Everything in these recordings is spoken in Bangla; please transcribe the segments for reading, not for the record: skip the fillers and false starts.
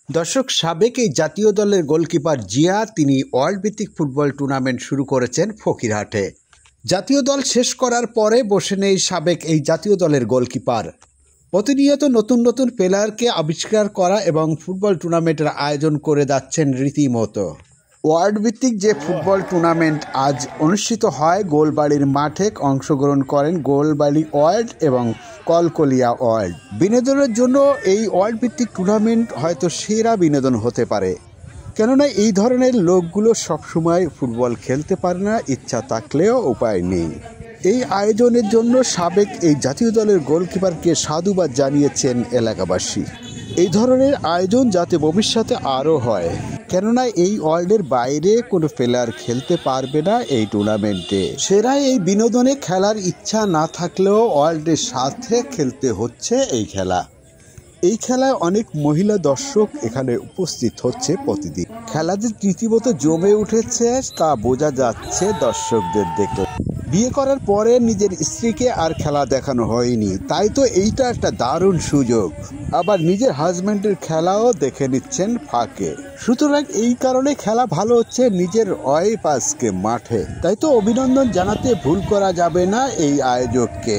দর্শক, সাবেক এই জাতীয় দলের গোলকিপার জিয়া তিনি ওয়ার্ল্ড ভিত্তিক ফুটবল টুর্নামেন্ট শুরু করেছেন ফকিরহাটে। জাতীয় দল শেষ করার পরে বসে নেই সাবেক এই জাতীয় দলের গোলকিপার। প্রতিনিয়ত নতুন নতুন প্লেয়ারকে আবিষ্কার করা এবং ফুটবল টুর্নামেন্টের আয়োজন করে যাচ্ছেন রীতিমতো। ওয়ার্ল্ড ভিত্তিক যে ফুটবল টুর্নামেন্ট আজ অনুষ্ঠিত হয় গোলবাড়ির মাঠে, অংশগ্রহণ করেন গোলবাড়ি ওয়ার্ল্ড এবং কলকলিয়া ওয়ার্ল্ড। বিনোদনের জন্য এই ওয়ার্ল্ড ভিত্তিক টুর্নামেন্ট হয়তো সেরা বিনোদন হতে পারে, কেননা এই ধরনের লোকগুলো সবসময় ফুটবল খেলতে পারে না, ইচ্ছা থাকলেও উপায় নেই। এই আয়োজনের জন্য সাবেক এই জাতীয় দলের গোলকিপারকে সাধুবাদ জানিয়েছেন এলাকাবাসী। এই ধরনের আয়োজন যাতে ভবিষ্যতে আরও হয়, কেননা এই ওয়ার্ল্ডের বাইরে কোনো প্লেয়ার খেলতে পারবে না এই টুর্নামেন্টে। সেরা এই বিনোদনে খেলার ইচ্ছা না থাকলেও ওয়ার্ল্ডের সাথে খেলতে হচ্ছে এই খেলা। এই খেলায় অনেক মহিলা দর্শক এখানে উপস্থিত হচ্ছে প্রতিদিন। খেলা যে রীতিমতো জমে উঠেছে তা বোঝা যাচ্ছে দর্শকদের দেখে। বিয়ে করার পরে নিজের স্ত্রীকে আর খেলা দেখানো হয়নি, তাই তো এইটা একটা দারুণ সুযোগ। আবার নিজের হাজব্যান্ডের খেলাও দেখে নিচ্ছেন ফাঁকে। সুতরাং এই কারণে খেলা ভালো হচ্ছে নিজের ওয়াইফ আজকে মাঠে। তাই তো অভিনন্দন জানাতে ভুল করা যাবে না এই আয়োজককে।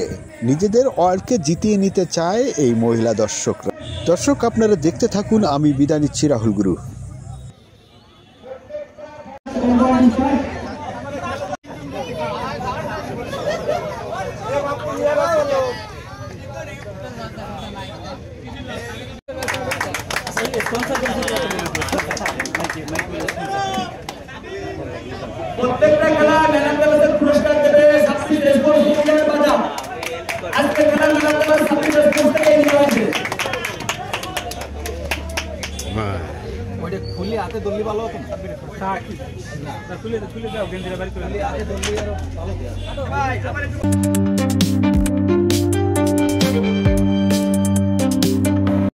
নিজেদের ওয়ার্ল্ডকে জিতিয়ে নিতে চায় এই মহিলা দর্শকরা। দর্শক, আপনারা দেখতে থাকুন, আমি বিদায় নিচ্ছি রাহুল গুরু। প্রত্যেকটা খেলা ম্যান অফ দ্য ম্যাচের পুরস্কার দেবে সাবসিড রেসপন্স ইউনিয়ন বাজার। আজকে খেলা ম্যান অফ দ্য ম্যাচ সাবসিড রেসপন্স থেকে নেওয়া হয়েছে। ওইটা খুলে হাতে দলি ভালো হতো না, খুলে দাও গেঞ্জিরা বাড়ি করে হাতে দলি আরো ভালো।